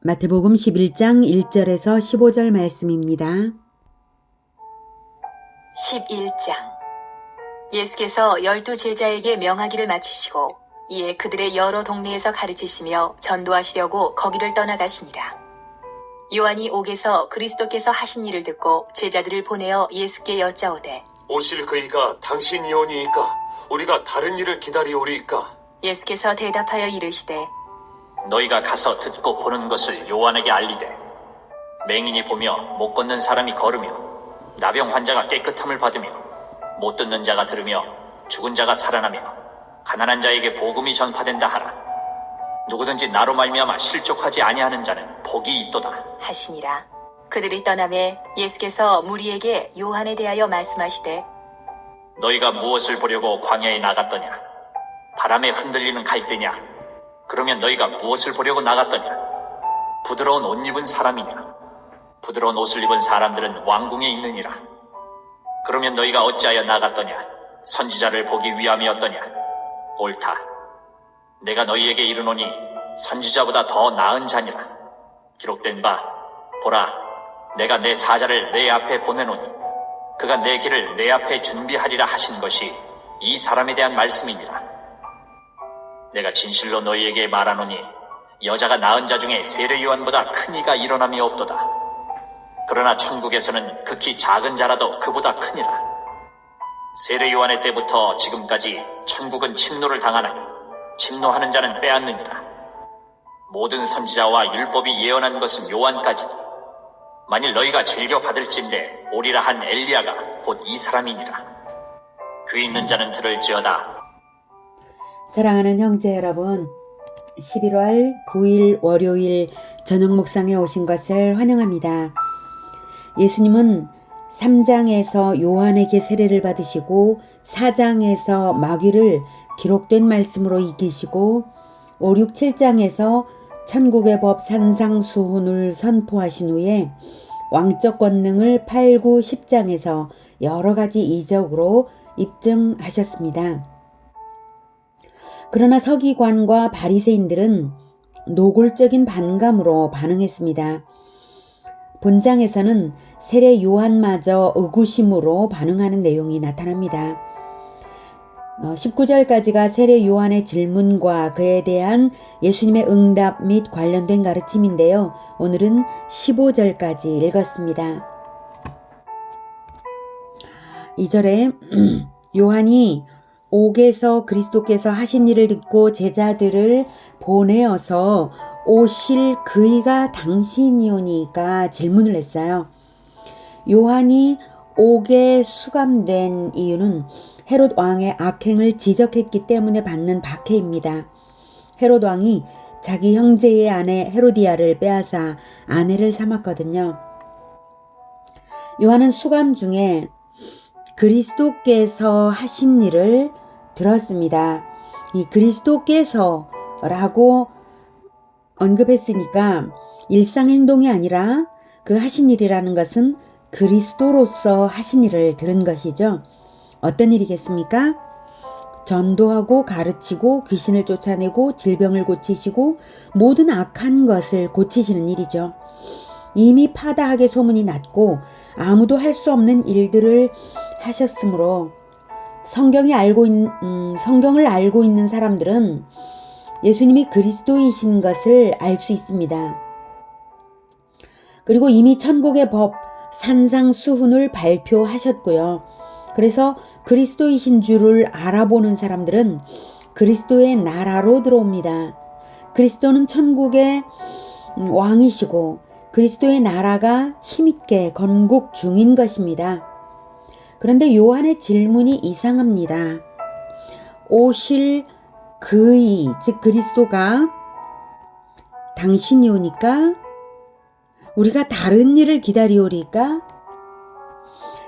마태복음 11장 1절에서 15절 말씀입니다. 11장 예수께서 12제자에게 명하기를 마치시고 이에 그들의 여러 동네에서 가르치시며 전도하시려고 거기를 떠나가시니라. 요한이 옥에서 그리스도께서 하신 일을 듣고 제자들을 보내어 예수께 여짜오되 오실 그이가 당신이오니이까 우리가 다른 일을 기다리오리이까. 예수께서 대답하여 이르시되 너희가 가서 듣고 보는 것을 요한에게 알리되 맹인이 보며 못 걷는 사람이 걸으며 나병 환자가 깨끗함을 받으며 못 듣는 자가 들으며 죽은 자가 살아나며 가난한 자에게 복음이 전파된다 하라. 누구든지 나로 말미암아 실족하지 아니하는 자는 복이 있도다 하시니라. 그들이 떠나매 예수께서 무리에게 요한에 대하여 말씀하시되 너희가 무엇을 보려고 광야에 나갔더냐? 바람에 흔들리는 갈대냐? 그러면 너희가 무엇을 보려고 나갔더냐? 부드러운 옷 입은 사람이냐? 부드러운 옷을 입은 사람들은 왕궁에 있느니라. 그러면 너희가 어찌하여 나갔더냐? 선지자를 보기 위함이었더냐? 옳다. 내가 너희에게 이르노니 선지자보다 더 나은 자니라. 기록된 바 보라, 내가 내 사자를 내 앞에 보내노니 그가 내 길을 내 앞에 준비하리라 하신 것이 이 사람에 대한 말씀이니라. 내가 진실로 너희에게 말하노니 여자가 낳은 자 중에 세례 요한보다 큰 이가 일어남이 없도다. 그러나 천국에서는 극히 작은 자라도 그보다 크니라. 세례 요한의 때부터 지금까지 천국은 침노를 당하나니 침노하는 자는 빼앗느니라. 모든 선지자와 율법이 예언한 것은 요한까지니 만일 너희가 즐겨 받을진대 오리라 한 엘리야가 곧 이 사람이니라. 귀 있는 자는 들을지어다. 사랑하는 형제 여러분, 11월 9일 월요일 저녁 묵상에 오신 것을 환영합니다. 예수님은 3장에서 요한에게 세례를 받으시고 4장에서 마귀를 기록된 말씀으로 이기시고 5, 6, 7장에서 천국의 법 산상수훈을 선포하신 후에 왕적 권능을 8, 9, 10장에서 여러 가지 이적으로 입증하셨습니다. 그러나 서기관과 바리새인들은 노골적인 반감으로 반응했습니다. 본장에서는 세례 요한마저 의구심으로 반응하는 내용이 나타납니다. 19절까지가 세례 요한의 질문과 그에 대한 예수님의 응답 및 관련된 가르침인데요. 오늘은 15절까지 읽었습니다. 2절에 요한이 옥에서 그리스도께서 하신 일을 듣고 제자들을 보내어서 오실 그이가 당신이오니까 질문을 했어요. 요한이 옥에 수감된 이유는 헤롯 왕의 악행을 지적했기 때문에 받는 박해입니다. 헤롯 왕이 자기 형제의 아내 헤로디아를 빼앗아 아내를 삼았거든요. 요한은 수감 중에 그리스도께서 하신 일을 들었습니다. 이 그리스도께서라고 언급했으니까 일상행동이 아니라 그 하신 일이라는 것은 그리스도로서 하신 일을 들은 것이죠. 어떤 일이겠습니까? 전도하고 가르치고 귀신을 쫓아내고 질병을 고치시고 모든 악한 것을 고치시는 일이죠. 이미 파다하게 소문이 났고 아무도 할 수 없는 일들을 하셨으므로 성경을 알고 있는 사람들은 예수님이 그리스도이신 것을 알 수 있습니다. 그리고 이미 천국의 법 산상수훈을 발표하셨고요. 그래서 그리스도이신 줄을 알아보는 사람들은 그리스도의 나라로 들어옵니다. 그리스도는 천국의 왕이시고 그리스도의 나라가 힘있게 건국 중인 것입니다. 그런데 요한의 질문이 이상합니다. 오실 그이, 즉 그리스도가 당신이 오니까 우리가 다른 일을 기다리오리까?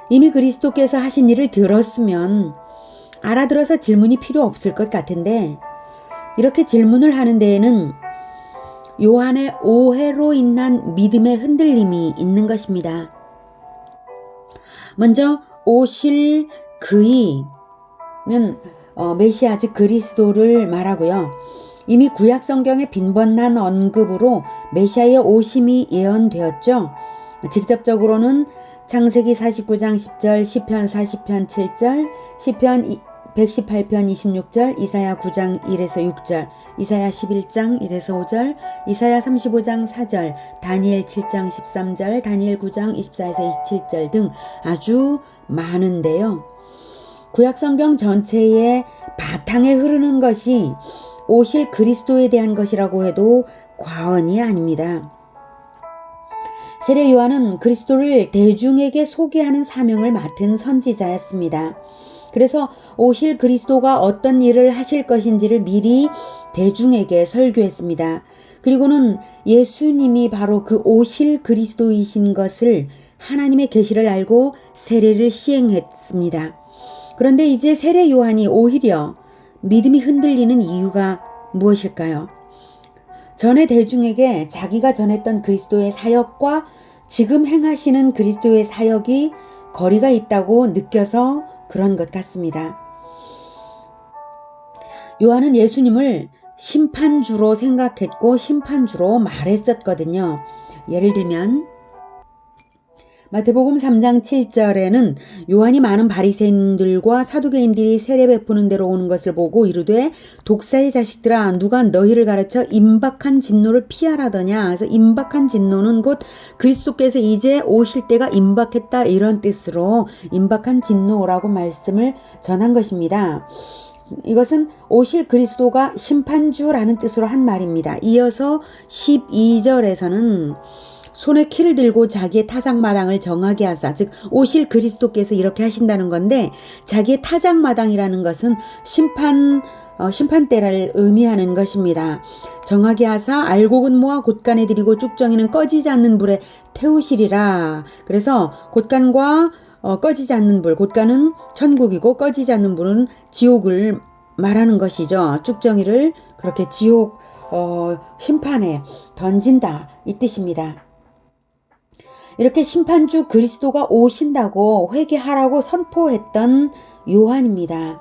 이미 그리스도께서 하신 일을 들었으면 알아들어서 질문이 필요 없을 것 같은데 이렇게 질문을 하는 데에는 요한의 오해로 인한 믿음의 흔들림이 있는 것입니다. 먼저 오실 그이는 메시아 즉 그리스도를 말하고요. 이미 구약 성경의 빈번한 언급으로 메시아의 오심이 예언되었죠. 직접적으로는 창세기 49장 10절, 시편 40편 7절, 시편 118편 26절, 이사야 9장 1에서 6절, 이사야 11장 1에서 5절, 이사야 35장 4절, 다니엘 7장 13절, 다니엘 9장 24에서 27절 등 아주 많은데요. 구약 성경 전체의 바탕에 흐르는 것이 오실 그리스도에 대한 것이라고 해도 과언이 아닙니다. 세례 요한은 그리스도를 대중에게 소개하는 사명을 맡은 선지자였습니다. 그래서 오실 그리스도가 어떤 일을 하실 것인지를 미리 대중에게 설교했습니다. 그리고는 예수님이 바로 그 오실 그리스도이신 것을 하나님의 계시를 알고 세례를 시행했습니다. 그런데 이제 세례 요한이 오히려 믿음이 흔들리는 이유가 무엇일까요? 전에 대중에게 자기가 전했던 그리스도의 사역과 지금 행하시는 그리스도의 사역이 거리가 있다고 느껴서 그런 것 같습니다. 요한은 예수님을 심판주로 생각했고 심판주로 말했었거든요. 예를 들면 마태복음 3장 7절에는 요한이 많은 바리새인들과 사두개인들이 세례 베푸는 데로 오는 것을 보고 이르되 독사의 자식들아 누가 너희를 가르쳐 임박한 진노를 피하라더냐. 그래서 임박한 진노는 곧 그리스도께서 이제 오실 때가 임박했다 이런 뜻으로 임박한 진노라고 말씀을 전한 것입니다. 이것은 오실 그리스도가 심판주라는 뜻으로 한 말입니다. 이어서 12절에서는 손에 키를 들고 자기의 타작마당을 정하게 하사, 즉 오실 그리스도께서 이렇게 하신다는 건데 자기의 타작마당이라는 것은 심판대를 의미하는 것입니다. 정하게 하사 알곡은 모아 곳간에 들이고 쭉정이는 꺼지지 않는 불에 태우시리라. 그래서 곳간과 꺼지지 않는 불, 곳간은 천국이고 꺼지지 않는 불은 지옥을 말하는 것이죠. 쭉정이를 그렇게 지옥 심판에 던진다 이 뜻입니다. 이렇게 심판주 그리스도가 오신다고 회개하라고 선포했던 요한입니다.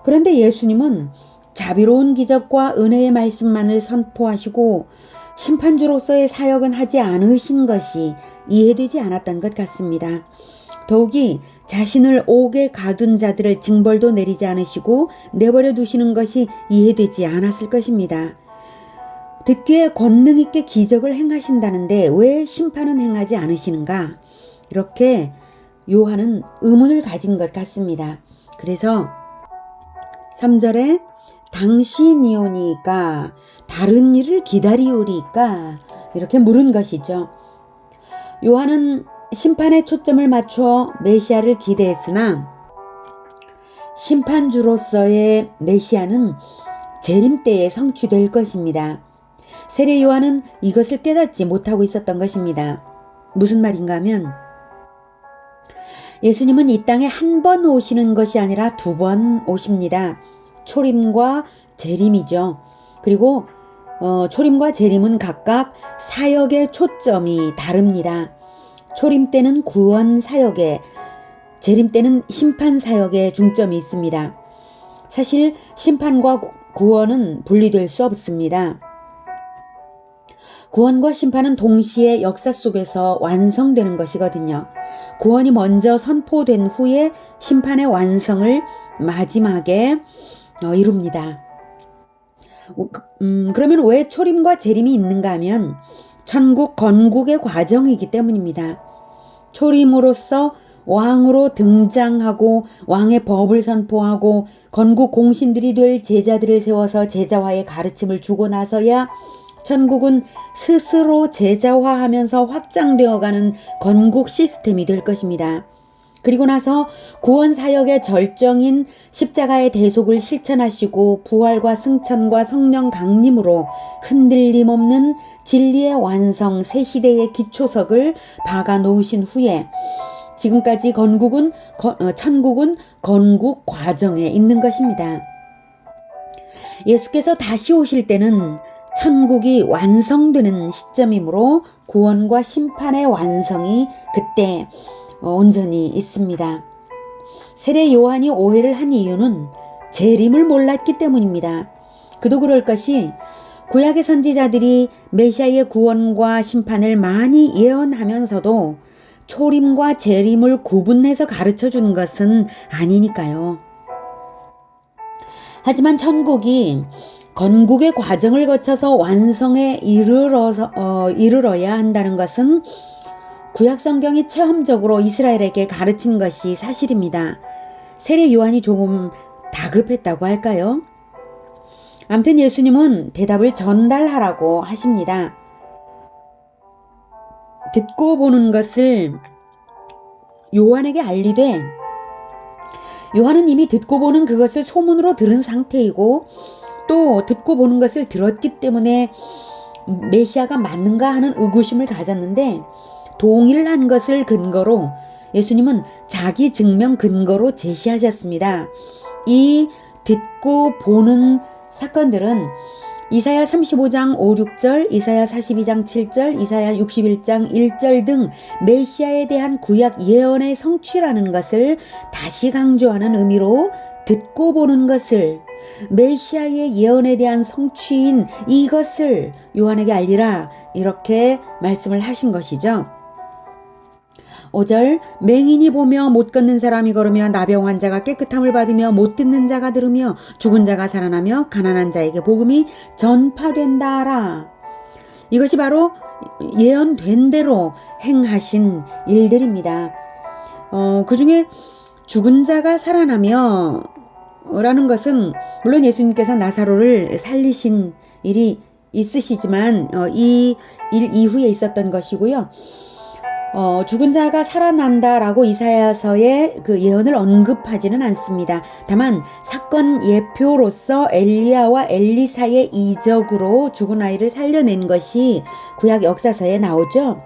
그런데 예수님은 자비로운 기적과 은혜의 말씀만을 선포하시고 심판주로서의 사역은 하지 않으신 것이 이해되지 않았던 것 같습니다. 더욱이 자신을 옥에 가둔 자들을 징벌도 내리지 않으시고 내버려 두시는 것이 이해되지 않았을 것입니다. 듣기에 권능 있게 기적을 행하신다는데 왜 심판은 행하지 않으시는가? 이렇게 요한은 의문을 가진 것 같습니다. 그래서 3절에 당신이오니까 다른 일을 기다리오리까 이렇게 물은 것이죠. 요한은 심판에 초점을 맞춰 메시아를 기대했으나 심판주로서의 메시아는 재림 때에 성취될 것입니다. 세례 요한은 이것을 깨닫지 못하고 있었던 것입니다. 무슨 말인가 하면 예수님은 이 땅에 한 번 오시는 것이 아니라 2번 오십니다. 초림과 재림이죠. 그리고 초림과 재림은 각각 사역의 초점이 다릅니다. 초림 때는 구원 사역에, 재림 때는 심판 사역에 중점이 있습니다. 사실 심판과 구원은 분리될 수 없습니다. 구원과 심판은 동시에 역사 속에서 완성되는 것이거든요. 구원이 먼저 선포된 후에 심판의 완성을 마지막에 이룹니다. 그러면 왜 초림과 재림이 있는가 하면 천국 건국의 과정이기 때문입니다. 초림으로서 왕으로 등장하고 왕의 법을 선포하고 건국 공신들이 될 제자들을 세워서 제자화의 가르침을 주고 나서야 천국은 스스로 제자화하면서 확장되어가는 건국 시스템이 될 것입니다. 그리고 나서 구원 사역의 절정인 십자가의 대속을 실천하시고 부활과 승천과 성령 강림으로 흔들림 없는 진리의 완성 새 시대의 기초석을 박아 놓으신 후에 지금까지 천국은 건국 과정에 있는 것입니다. 예수께서 다시 오실 때는 천국이 완성되는 시점이므로 구원과 심판의 완성이 그때 온전히 있습니다. 세례 요한이 오해를 한 이유는 재림을 몰랐기 때문입니다. 그도 그럴 것이 구약의 선지자들이 메시아의 구원과 심판을 많이 예언하면서도 초림과 재림을 구분해서 가르쳐 준 것은 아니니까요. 하지만 천국이 건국의 과정을 거쳐서 완성에 이르러야 한다는 것은 구약 성경이 체험적으로 이스라엘에게 가르친 것이 사실입니다. 세례 요한이 조금 다급했다고 할까요? 아무튼 예수님은 대답을 전달하라고 하십니다. 듣고 보는 것을 요한에게 알리되, 요한은 이미 듣고 보는 그것을 소문으로 들은 상태이고 또 듣고 보는 것을 들었기 때문에 메시아가 맞는가 하는 의구심을 가졌는데, 동일한 것을 근거로 예수님은 자기 증명 근거로 제시하셨습니다. 이 듣고 보는 사건들은 이사야 35장 5, 6절, 이사야 42장 7절, 이사야 61장 1절 등 메시아에 대한 구약 예언의 성취라는 것을 다시 강조하는 의미로 듣고 보는 것을, 메시아의 예언에 대한 성취인 이것을 요한에게 알리라, 이렇게 말씀을 하신 것이죠. 5절, 맹인이 보며 못 걷는 사람이 걸으며 나병 환자가 깨끗함을 받으며 못 듣는 자가 들으며 죽은 자가 살아나며 가난한 자에게 복음이 전파된다라. 이것이 바로 예언된 대로 행하신 일들입니다. 그 중에 죽은 자가 살아나며 라는 것은 물론 예수님께서 나사로를 살리신 일이 있으시지만 이 일 이후에 있었던 것이고요. 죽은 자가 살아난다라고 이사야서의 그 예언을 언급하지는 않습니다. 다만 사건 예표로서 엘리야와 엘리사의 이적으로 죽은 아이를 살려낸 것이 구약 역사서에 나오죠.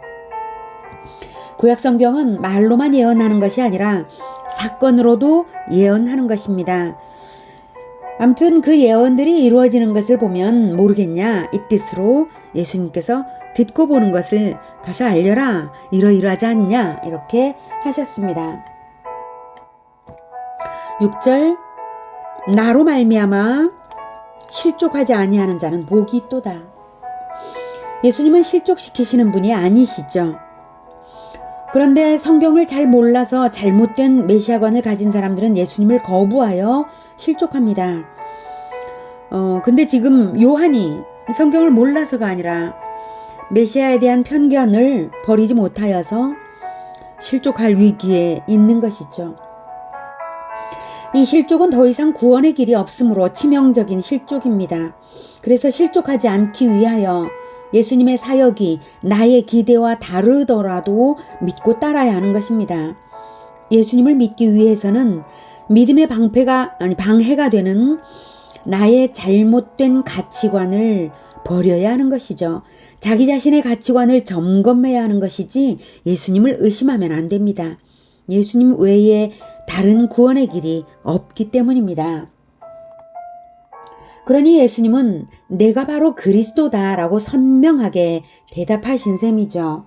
구약 성경은 말로만 예언하는 것이 아니라 사건으로도 예언하는 것입니다. 아무튼 그 예언들이 이루어지는 것을 보면 모르겠냐, 이 뜻으로 예수님께서 듣고 보는 것을 가서 알려라, 이러이러하지 않냐, 이렇게 하셨습니다. 6절, 나로 말미암아 실족하지 아니하는 자는 복이 있도다. 예수님은 실족시키시는 분이 아니시죠. 그런데 성경을 잘 몰라서 잘못된 메시아관을 가진 사람들은 예수님을 거부하여 실족합니다. 근데 지금 요한이 성경을 몰라서가 아니라 메시아에 대한 편견을 버리지 못하여서 실족할 위기에 있는 것이죠. 이 실족은 더 이상 구원의 길이 없으므로 치명적인 실족입니다. 그래서 실족하지 않기 위하여 예수님의 사역이 나의 기대와 다르더라도 믿고 따라야 하는 것입니다. 예수님을 믿기 위해서는 믿음의 방해가 되는 나의 잘못된 가치관을 버려야 하는 것이죠. 자기 자신의 가치관을 점검해야 하는 것이지 예수님을 의심하면 안 됩니다. 예수님 외에 다른 구원의 길이 없기 때문입니다. 그러니 예수님은 내가 바로 그리스도다라고 선명하게 대답하신 셈이죠.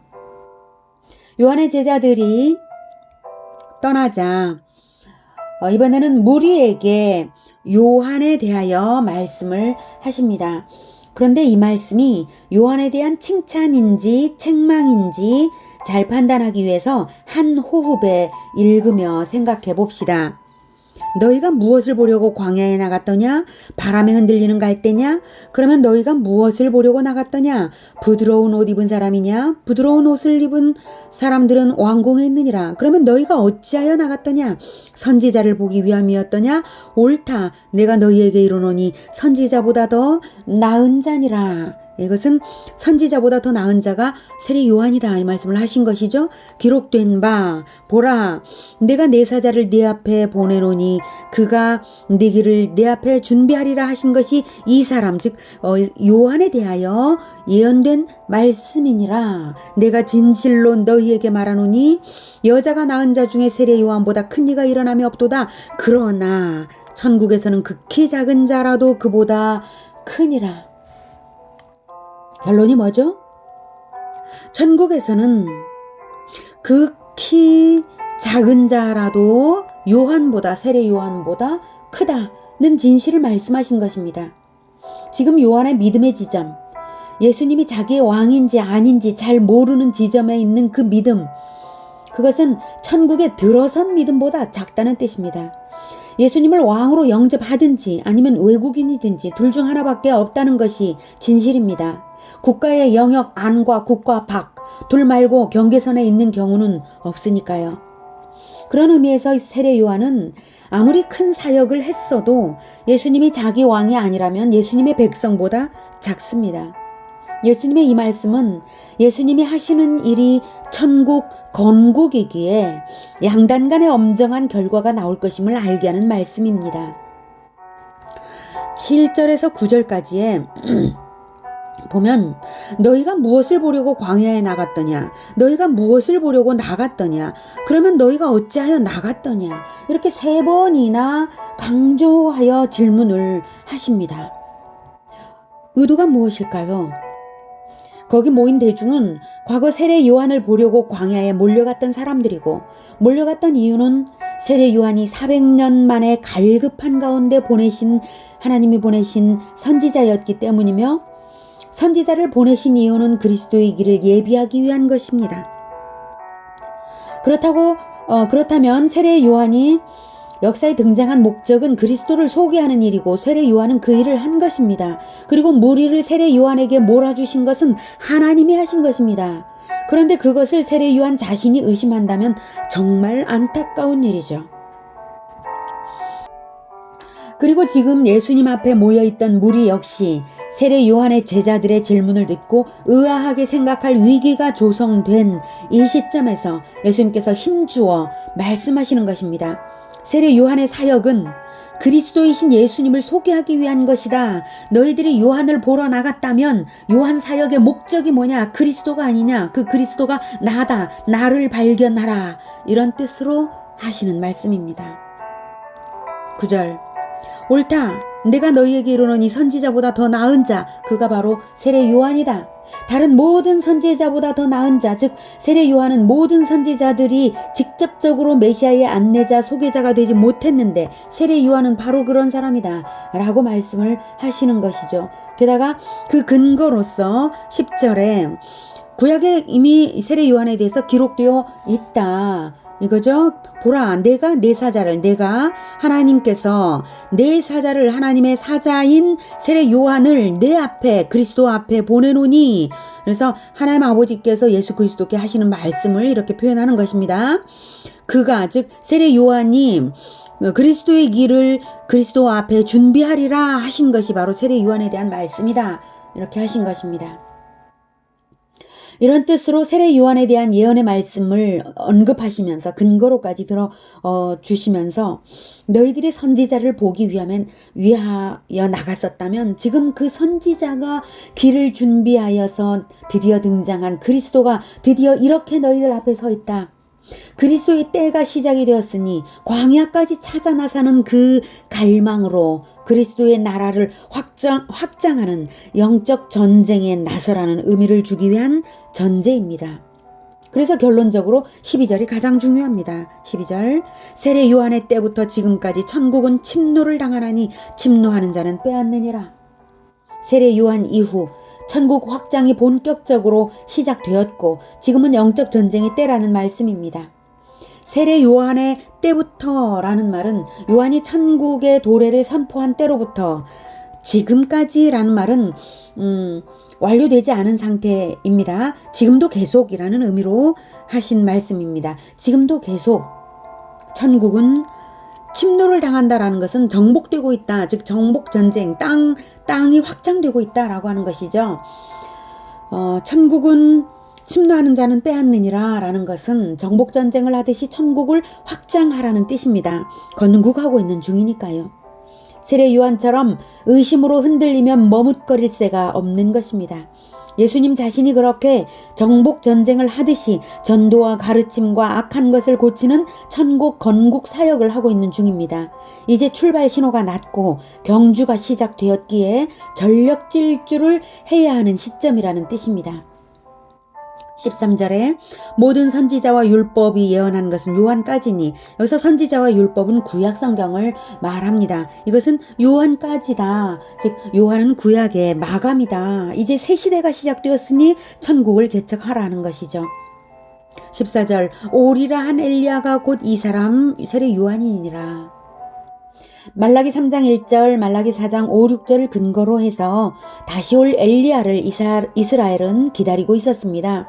요한의 제자들이 떠나자 이번에는 무리에게 요한에 대하여 말씀을 하십니다. 그런데 이 말씀이 요한에 대한 칭찬인지 책망인지 잘 판단하기 위해서 한 호흡에 읽으며 생각해 봅시다. 너희가 무엇을 보려고 광야에 나갔더냐? 바람에 흔들리는 갈대냐? 그러면 너희가 무엇을 보려고 나갔더냐? 부드러운 옷 입은 사람이냐? 부드러운 옷을 입은 사람들은 왕궁에 있느니라. 그러면 너희가 어찌하여 나갔더냐? 선지자를 보기 위함이었더냐? 옳다. 내가 너희에게 이르노니 선지자보다 더 나은 자니라. 이것은 선지자보다 더 나은 자가 세례 요한이다, 이 말씀을 하신 것이죠. 기록된 바 보라, 내가 내 사자를 네 앞에 보내노니 그가 네 길을 내 앞에 준비하리라 하신 것이 이 사람, 즉 요한에 대하여 예언된 말씀이니라. 내가 진실로 너희에게 말하노니 여자가 낳은 자 중에 세례 요한보다 큰 이가 일어남이 없도다. 그러나 천국에서는 극히 작은 자라도 그보다 크니라. 결론이 뭐죠? 천국에서는 극히 작은 자라도 요한보다, 세례 요한보다 크다는 진실을 말씀하신 것입니다. 지금 요한의 믿음의 지점, 예수님이 자기의 왕인지 아닌지 잘 모르는 지점에 있는 그 믿음, 그것은 천국에 들어선 믿음보다 작다는 뜻입니다. 예수님을 왕으로 영접하든지 아니면 외국인이든지 둘 중 하나밖에 없다는 것이 진실입니다. 국가의 영역 안과 국가 밖, 둘 말고 경계선에 있는 경우는 없으니까요. 그런 의미에서 세례 요한은 아무리 큰 사역을 했어도 예수님이 자기 왕이 아니라면 예수님의 백성보다 작습니다. 예수님의 이 말씀은 예수님이 하시는 일이 천국 건국이기에 양단 간의 엄정한 결과가 나올 것임을 알게 하는 말씀입니다. 7절에서 9절까지에 보면 너희가 무엇을 보려고 광야에 나갔더냐, 너희가 무엇을 보려고 나갔더냐, 그러면 너희가 어찌하여 나갔더냐, 이렇게 3번이나 강조하여 질문을 하십니다. 의도가 무엇일까요? 거기 모인 대중은 과거 세례 요한을 보려고 광야에 몰려갔던 사람들이고, 몰려갔던 이유는 세례 요한이 400년 만에 갈급한 가운데 하나님이 보내신 선지자였기 때문이며, 선지자를 보내신 이유는 그리스도의 길을 예비하기 위한 것입니다. 그렇다면 세례 요한이 역사에 등장한 목적은 그리스도를 소개하는 일이고, 세례 요한은 그 일을 한 것입니다. 그리고 무리를 세례 요한에게 몰아주신 것은 하나님이 하신 것입니다. 그런데 그것을 세례 요한 자신이 의심한다면 정말 안타까운 일이죠. 그리고 지금 예수님 앞에 모여있던 무리 역시 세례 요한의 제자들의 질문을 듣고 의아하게 생각할 위기가 조성된 이 시점에서 예수님께서 힘주어 말씀하시는 것입니다. 세례 요한의 사역은 그리스도이신 예수님을 소개하기 위한 것이다. 너희들이 요한을 보러 나갔다면 요한 사역의 목적이 뭐냐? 그리스도가 아니냐? 그 그리스도가 나다. 나를 발견하라. 이런 뜻으로 하시는 말씀입니다. 9절, 옳다. 내가 너희에게 이르노니 선지자보다 더 나은 자, 그가 바로 세례 요한이다. 다른 모든 선지자보다 더 나은 자, 즉 세례 요한은 모든 선지자들이 직접적으로 메시아의 안내자, 소개자가 되지 못했는데 세례 요한은 바로 그런 사람이다 라고 말씀을 하시는 것이죠. 게다가 그 근거로서 10절에 구약에 이미 세례 요한에 대해서 기록되어 있다 이거죠. 보라, 내가 하나님께서 내 사자를, 하나님의 사자인 세례 요한을 내 앞에, 그리스도 앞에 보내노니, 그래서 하나님 아버지께서 예수 그리스도께 하시는 말씀을 이렇게 표현하는 것입니다. 그가, 즉 세례 요한이 그리스도의 길을 그리스도 앞에 준비하리라 하신 것이 바로 세례 요한에 대한 말씀이다, 이렇게 하신 것입니다. 이런 뜻으로 세례 요한에 대한 예언의 말씀을 언급하시면서 근거로까지 주시면서 너희들이 선지자를 보기 위하여 나갔었다면 지금 그 선지자가 길을 준비하여서 드디어 등장한 그리스도가 드디어 이렇게 너희들 앞에 서 있다. 그리스도의 때가 시작이 되었으니 광야까지 찾아 나서는 그 갈망으로 그리스도의 나라를 확장하는 영적 전쟁에 나서라는 의미를 주기 위한 전제입니다. 그래서 결론적으로 12절이 가장 중요합니다. 12절, 세례 요한의 때부터 지금까지 천국은 침노를 당하나니 침노하는 자는 빼앗느니라. 세례 요한 이후 천국 확장이 본격적으로 시작되었고 지금은 영적 전쟁의 때라는 말씀입니다. 세례 요한의 때부터라는 말은 요한이 천국의 도래를 선포한 때로부터 지금까지라는 말은 완료되지 않은 상태입니다. 지금도 계속이라는 의미로 하신 말씀입니다. 지금도 계속 천국은 침노를 당한다라는 것은 정복되고 있다. 즉 정복전쟁, 땅이 확장되고 있다라고 하는 것이죠. 천국은 침노하는 자는 빼앗느니라 라는 것은 정복전쟁을 하듯이 천국을 확장하라는 뜻입니다. 건국하고 있는 중이니까요. 세례 요한처럼 의심으로 흔들리면 머뭇거릴 새가 없는 것입니다. 예수님 자신이 그렇게 정복전쟁을 하듯이 전도와 가르침과 악한 것을 고치는 천국 건국 사역을 하고 있는 중입니다. 이제 출발 신호가 났고 경주가 시작되었기에 전력 질주를 해야 하는 시점이라는 뜻입니다. 13절에 모든 선지자와 율법이 예언한 것은 요한까지니, 여기서 선지자와 율법은 구약 성경을 말합니다. 이것은 요한까지다. 즉 요한은 구약의 마감이다. 이제 새 시대가 시작되었으니 천국을 개척하라는 것이죠. 14절 오리라 한 엘리야가 곧 이 사람 세례 요한이니라. 말라기 3장 1절, 말라기 4장 5, 6절을 근거로 해서 다시 올 엘리야를 이스라엘은 기다리고 있었습니다.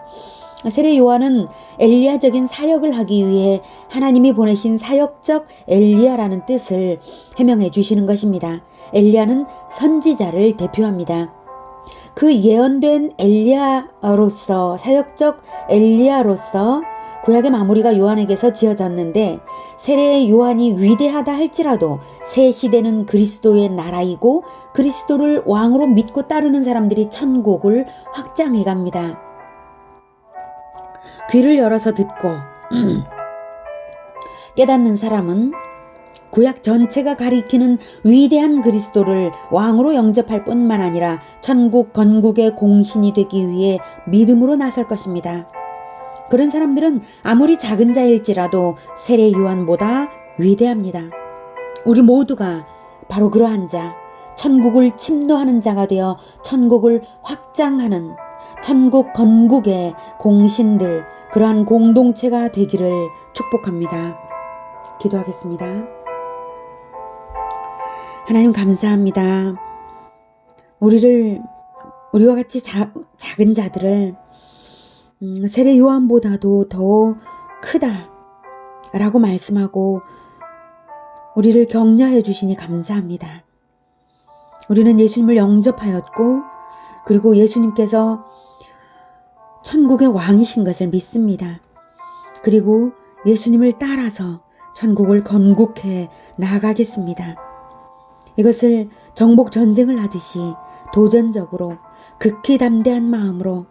세례 요한은 엘리야적인 사역을 하기 위해 하나님이 보내신 사역적 엘리야라는 뜻을 해명해 주시는 것입니다. 엘리야는 선지자를 대표합니다. 그 예언된 엘리야로서, 사역적 엘리야로서 구약의 마무리가 요한에게서 지어졌는데, 세례 요한이 위대하다 할지라도 새 시대는 그리스도의 나라이고 그리스도를 왕으로 믿고 따르는 사람들이 천국을 확장해 갑니다. 귀를 열어서 듣고 깨닫는 사람은 구약 전체가 가리키는 위대한 그리스도를 왕으로 영접할 뿐만 아니라 천국 건국의 공신이 되기 위해 믿음으로 나설 것입니다. 그런 사람들은 아무리 작은 자일지라도 세례 요한보다 위대합니다. 우리 모두가 바로 그러한 자, 천국을 침노하는 자가 되어 천국을 확장하는 천국 건국의 공신들, 그러한 공동체가 되기를 축복합니다. 기도하겠습니다. 하나님 감사합니다. 우리와 같이 작은 자들을 세례 요한보다도 더 크다라고 말씀하고 우리를 격려해 주시니 감사합니다. 우리는 예수님을 영접하였고, 그리고 예수님께서 천국의 왕이신 것을 믿습니다. 그리고 예수님을 따라서 천국을 건국해 나아가겠습니다. 이것을 정복 전쟁을 하듯이 도전적으로 극히 담대한 마음으로,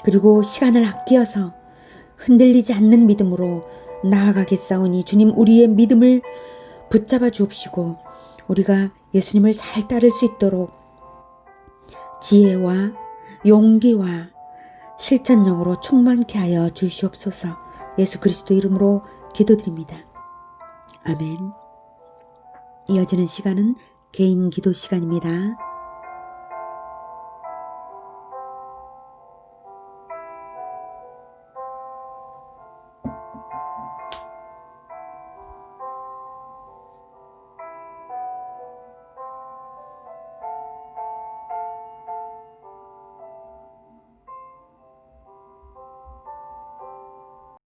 그리고 시간을 아끼어서 흔들리지 않는 믿음으로 나아가겠사오니 주님, 우리의 믿음을 붙잡아 주옵시고 우리가 예수님을 잘 따를 수 있도록 지혜와 용기와 실천력으로 충만케 하여 주시옵소서. 예수 그리스도 이름으로 기도드립니다. 아멘. 이어지는 시간은 개인 기도 시간입니다.